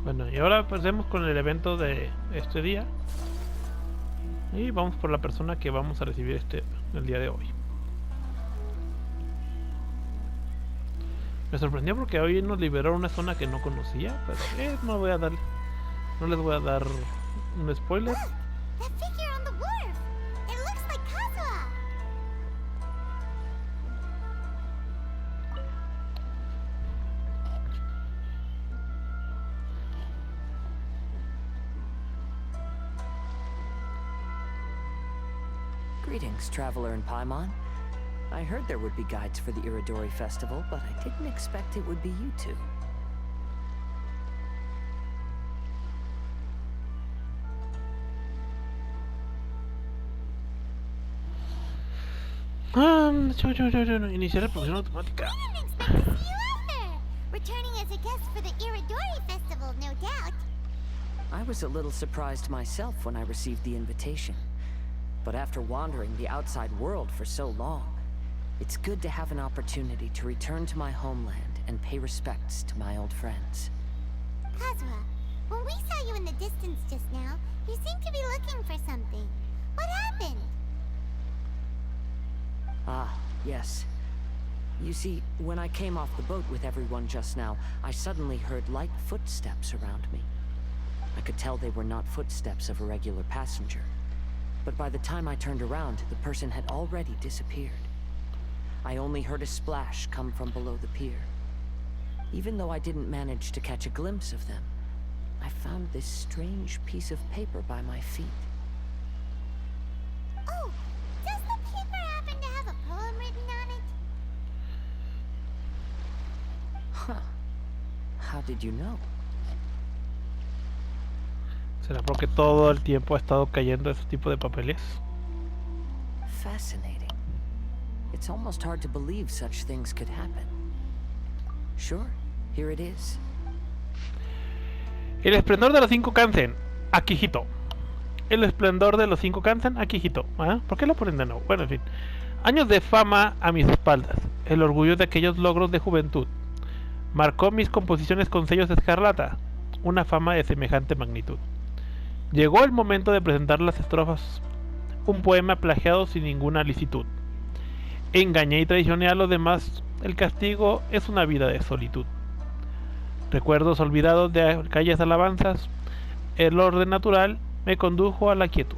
Bueno, y ahora pasemos con el evento de este día. Y vamos por la persona que vamos a recibir el día de hoy. Me sorprendió porque hoy nos liberó una zona que no conocía, pero no les voy a dar un spoiler. That figure on the wharf! It looks like Kazuha! Greetings, traveler in Paimon. I heard there would be guides for the Iradori festival, but I didn't expect it would be you two. Iniciar la producción automática. I didn't expect to see you either! Returning as a guest for the Iradori festival, no doubt. I was a little surprised myself when I received the invitation. But after wandering the outside world for so long, it's good to have an opportunity to return to my homeland and pay respects to my old friends. Kazuha, when we saw you in the distance just now, you seemed to be looking for something. What happened? Ah, yes. You see, when I came off the boat with everyone just now, I suddenly heard light footsteps around me. I could tell they were not footsteps of a regular passenger. But by the time I turned around, the person had already disappeared. I only heard a splash come from below the pier. Even though I didn't manage to catch a glimpse of them, I found this strange piece of paper by my feet. Oh, does the paper happen to have a poem written on it? Huh. How did you know? ¿Será porque todo el tiempo ha estado cayendo ese tipo de papeles? Fascinating. It's almost hard to believe such things could happen. Sure, here it is. El esplendor de los 5 Kansen, Akihito. El esplendor de los 5 Kansen, Akihito. ¿Ah? ¿Por qué lo ponen de nuevo? Bueno, en fin. Años de fama a mis espaldas. El orgullo de aquellos logros de juventud. Marcó mis composiciones con sellos de escarlata. Una fama de semejante magnitud. Llegó el momento de presentar las estrofas. Un poema plagiado sin ninguna licitud. Engañé y traicioné a los demás. El castigo es una vida de solitud. Recuerdos olvidados de aquellas alabanzas. El orden natural me condujo a la quietud.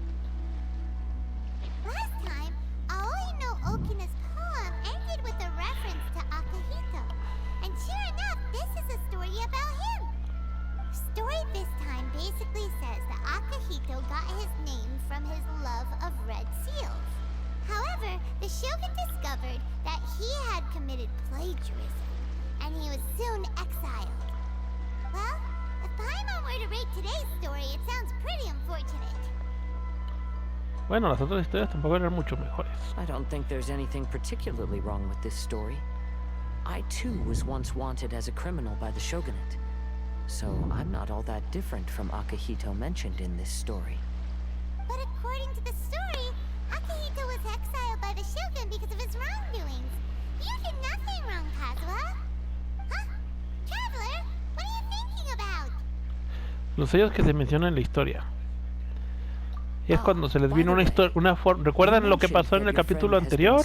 Last time, Aoi no Okina's poem ended with a reference to Akihito. And sure enough, this is a story about him. Story this time basically says that Akihito got his name from his love of red seals. However, the shogun discovered that he had committed plagiarism, and he was soon exiled. Well, if Paimon were to rate today's story, it sounds pretty unfortunate. Bueno, las otras historias tampoco eran mucho mejores. I don't think there's anything particularly wrong with this story. I too was once wanted as a criminal by the shogunate. So I'm not all that different from Akihito mentioned in this story. But according to the story, Akihito was exiled by the shogun because of his wrongdoings. You did nothing wrong, Kazuha. Huh? Traveler, what are you thinking about? Los sellos que se mencionan en la historia. Y es cuando se les vino una forma. ¿Recuerdan lo que pasó en el capítulo anterior?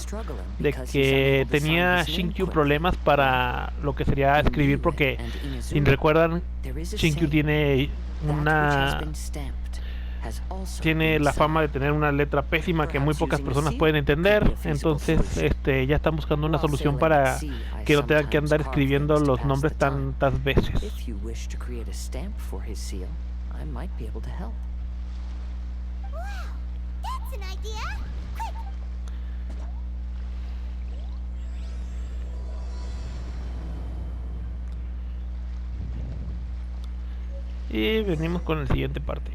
De que tenía Shinkyu problemas para lo que sería escribir, porque si recuerdan, Shinkyu tiene la fama de tener una letra pésima que muy pocas personas pueden entender. Entonces ya están buscando una solución para que no tengan que andar escribiendo los nombres tantas veces. That's an idea! Quick! Y venimos con la siguiente parte.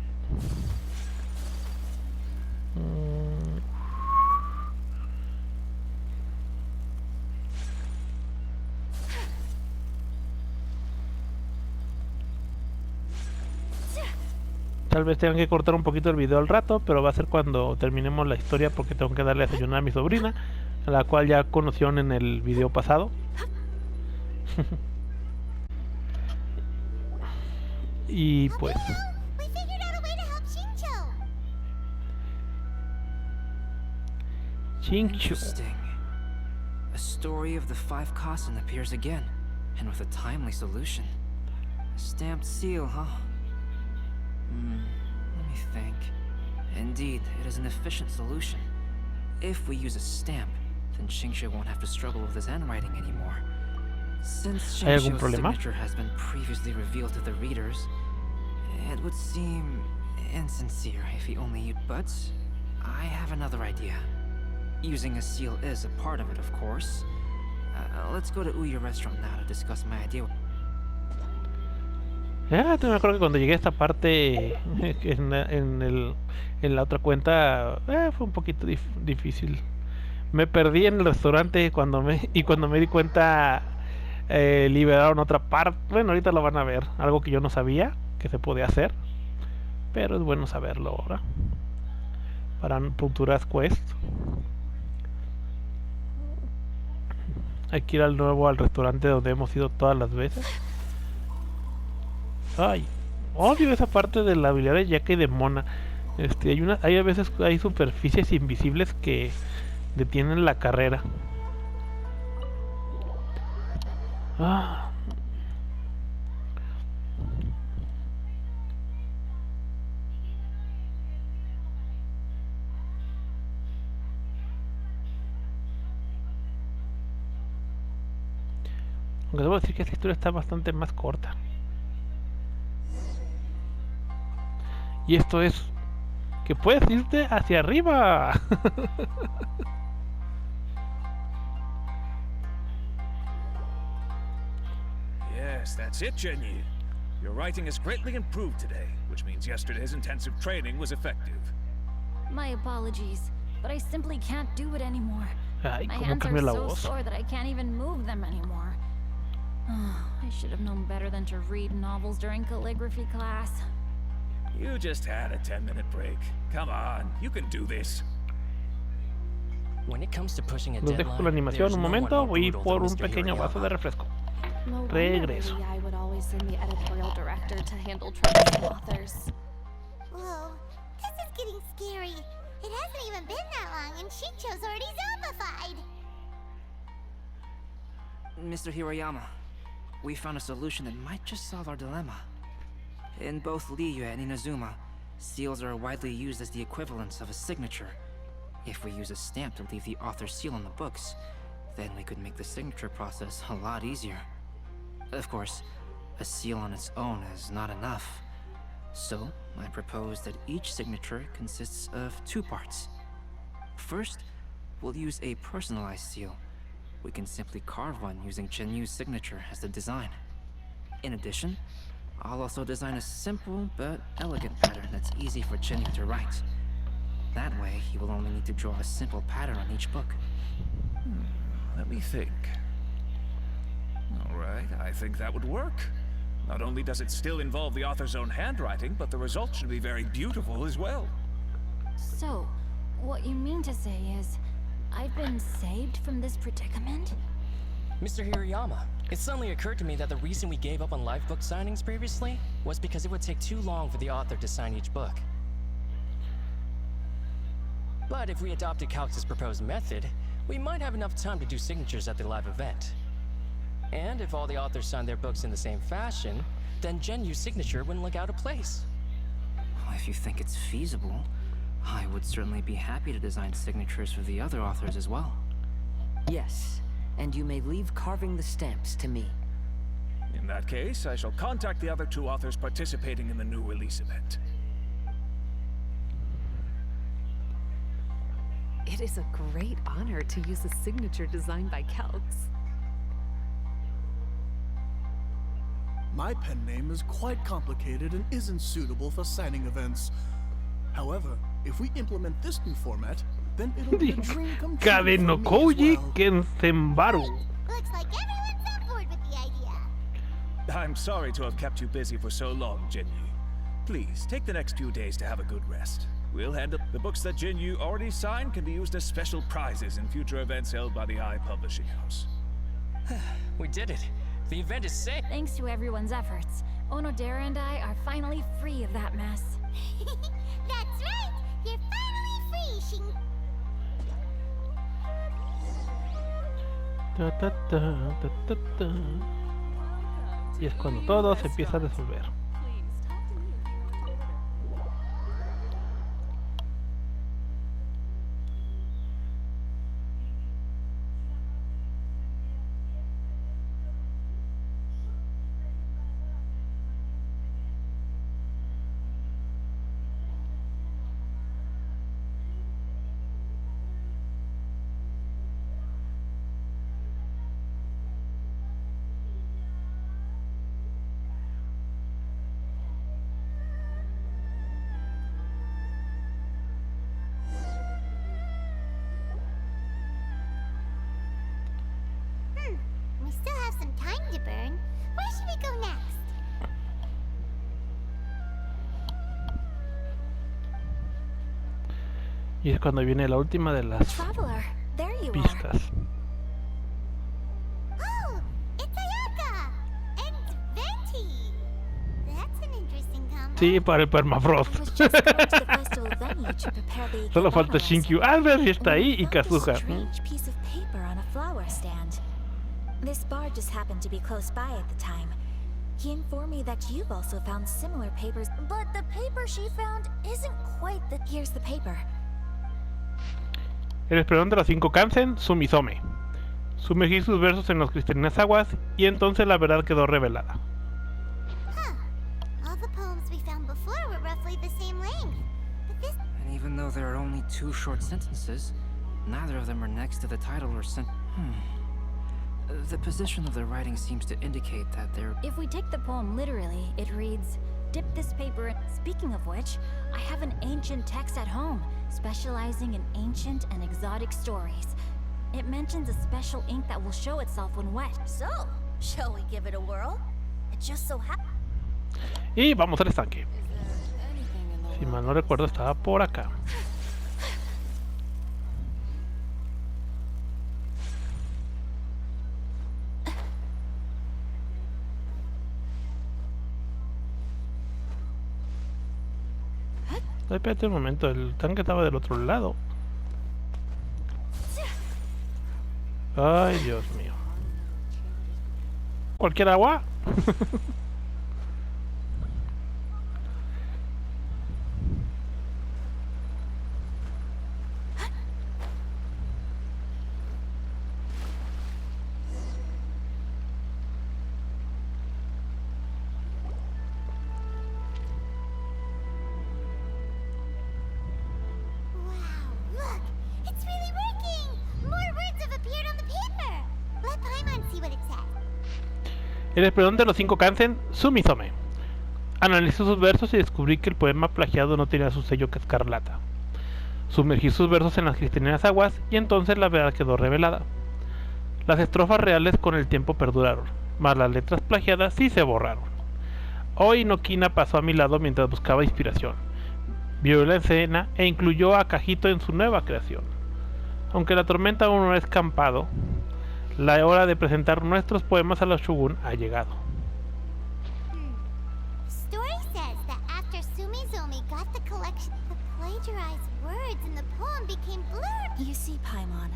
Tal vez tengan que cortar un poquito el video al rato, pero va a ser cuando terminemos la historia, porque tengo que darle a desayunar a mi sobrina, a la cual ya conocieron en el video pasado. Y pues... We figured out a way to help Shincho. Chincho. Interesting. A story of the 5 Kasen appears again, and with a timely solution. A stamped seal, huh? Let me think. Indeed, it is an efficient solution. If we use a stamp, then Xingqiu won't have to struggle with his handwriting anymore. Since ¿Hay algún Xingqiu's problema? signature has been previously revealed to the readers, it would seem insincere if he only used. But I have another idea. Using a seal is a part of it, of course. Let's go to Uya Restaurant now to discuss my idea. Ya, me acuerdo que cuando llegué a esta parte en la otra cuenta fue un poquito difícil. Me perdí en el restaurante cuando me di cuenta liberaron otra parte. Bueno, ahorita lo van a ver. Algo que yo no sabía que se podía hacer. Pero es bueno saberlo ahora. Para futuras quests. Hay que ir al restaurante donde hemos ido todas las veces. Ay, odio esa parte de la habilidad de Yaka y de Mona. Hay a veces hay superficies invisibles que detienen la carrera. Ah. Aunque debo decir que esta historia está bastante más corta. Y esto es que puedes irte hacia arriba. Yes, that's it, Genyu. Your writing has greatly improved today, which means yesterday's intensive training was effective. My apologies, but I simply can't do it anymore. Ay, My cómo hands are cambió la so voz. sore that I can't even move them anymore. I should have known better than to read novels during calligraphy class. You just had a 10-minute break. Come on, you can do this. When it comes to pushing a Los dejo con la deadline, animación there's un no one momento. more Voy brutal por than un Mr. pequeño vaso de Hirayama. refresco. No wonder Regreso. I would always send the editorial director to handle troublesome authors. Whoa, this is getting scary. It hasn't even been that long and Shincho's already zombified. Mr. Hirayama, we found a solution that might just solve our dilemma. In both Liyue and Inazuma, seals are widely used as the equivalents of a signature. If we use a stamp to leave the author's seal on the books, then we could make the signature process a lot easier. Of course, a seal on its own is not enough. So, I propose that each signature consists of 2 parts. First, we'll use a personalized seal. We can simply carve one using Chenyu's signature as the design. In addition, I'll also design a simple but elegant pattern that's easy for Chenyu to write. That way, he will only need to draw a simple pattern on each book. Let me think. All right, I think that would work. Not only does it still involve the author's own handwriting, but the result should be very beautiful as well. So, what you mean to say is, I've been saved from this predicament? Mr. Hirayama, it suddenly occurred to me that the reason we gave up on live book signings previously was because it would take too long for the author to sign each book. But if we adopted Calx's proposed method, we might have enough time to do signatures at the live event. And if all the authors signed their books in the same fashion, then Genyu's signature wouldn't look out of place. Well, if you think it's feasible, I would certainly be happy to design signatures for the other authors as well. Yes, and you may leave carving the stamps to me. In that case, I shall contact the other 2 authors participating in the new release event. It is a great honor to use a signature designed by Calx. My pen name is quite complicated and isn't suitable for signing events. However, if we implement this new format, then it'll be a dream come true for me as Kadenokoji well. Kensembaru. Looks like everyone's on board with the idea. I'm sorry to have kept you busy for so long, Genyu. Please, take the next few days to have a good rest. We'll handle the books that Genyu already signed can be used as special prizes in future events held by the I Publishing House. We did it. The event is safe. Thanks to everyone's efforts. Onodera and I are finally free of that mess. That's right! You're finally free, Shin. Ta, ta, ta, ta, ta, ta. Y es cuando todo se empieza a resolver. We still have some time to burn. Where should we go next? Y es cuando viene la última de las Traveler, there you are. pistas. Oh, it's Ayaka! And Venti! That's an interesting combo. Sí, para el I permafrost. was just going to the festival venue to prepare the Solo falta Ikebana Shinkyu. lesson. Ah, ver si está when ahí I y found this Kazuha. strange piece of paper on a flower stand. This bar just happened to be close by at the time. He informed me that you've also found similar papers, but the paper she found isn't quite the... Here's the paper. El esplendor de los 5 Kansen, Sumizome. Sumergí sus versos en las cristalinas aguas y entonces la verdad quedó revelada. Huh. All the poems we found before were roughly the same length. But this... And even though there are only 2 short sentences, neither of them are next to the title or The position of the writing seems to indicate that they're... If we take the poem literally, it reads, "Dip this paper in..." Speaking of which, I have an ancient text at home, specializing in ancient and exotic stories. It mentions a special ink that will show itself when wet. So, shall we give it a whirl? It just so happens... Y vamos al estanque. Si mal no recuerdo, estaba por acá. Ay, espérate un momento, el tanque estaba del otro lado. Ay, Dios mío. ¿Cualquier agua? Look! It's really working! More words have appeared on the paper! Let Paimon see what it says. El esplendor de los 5 Kansen, Sumizome. Analicé sus versos y descubrí que el poema plagiado no tenía su sello que escarlata. Sumergí sus versos en las cristalinas aguas y entonces la verdad quedó revelada. Las estrofas reales con el tiempo perduraron, mas las letras plagiadas sí se borraron. Hoy Nokina pasó a mi lado mientras buscaba inspiración. Vio la escena e incluyó a Kajito en su nueva creación. Aunque la tormenta aún no ha escampado, la hora de presentar nuestros poemas a la Shogun ha llegado. Story says that after Sumizomi got the collection, the plagiarized words in the poem became blurred. You see, Paimon,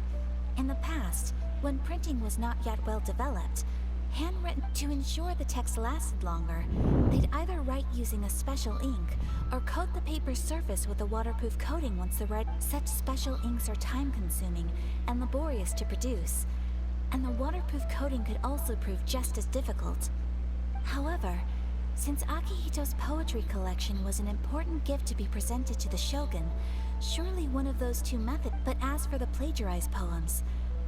in the past, when printing was not yet well developed, handwritten to ensure the text lasted longer, they'd either write using a special ink or coat the paper's surface with a waterproof coating once the such special inks are time-consuming and laborious to produce, and the waterproof coating could also prove just as difficult. However, since Akihito's poetry collection was an important gift to be presented to the Shogun, surely one of those 2 methods. But as for the plagiarized poems,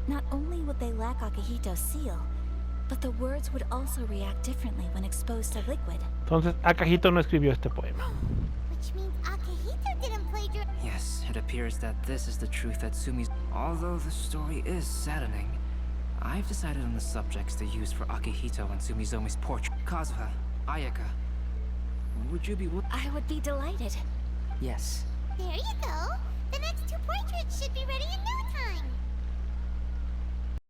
not only would they lack Akihito's seal, but the words would also react differently when exposed to liquid. Entonces, Akihito no escribió este poema. Which means Akihito didn't plagiarize. Yes, it appears that this is the truth that Sumi's... Although the story is saddening, I've decided on the subjects to use for Akihito and Sumizomi's portrait. Kazuha, Ayaka, would you be... I would be delighted. Yes. There you go. The next 2 portraits should be ready in no time.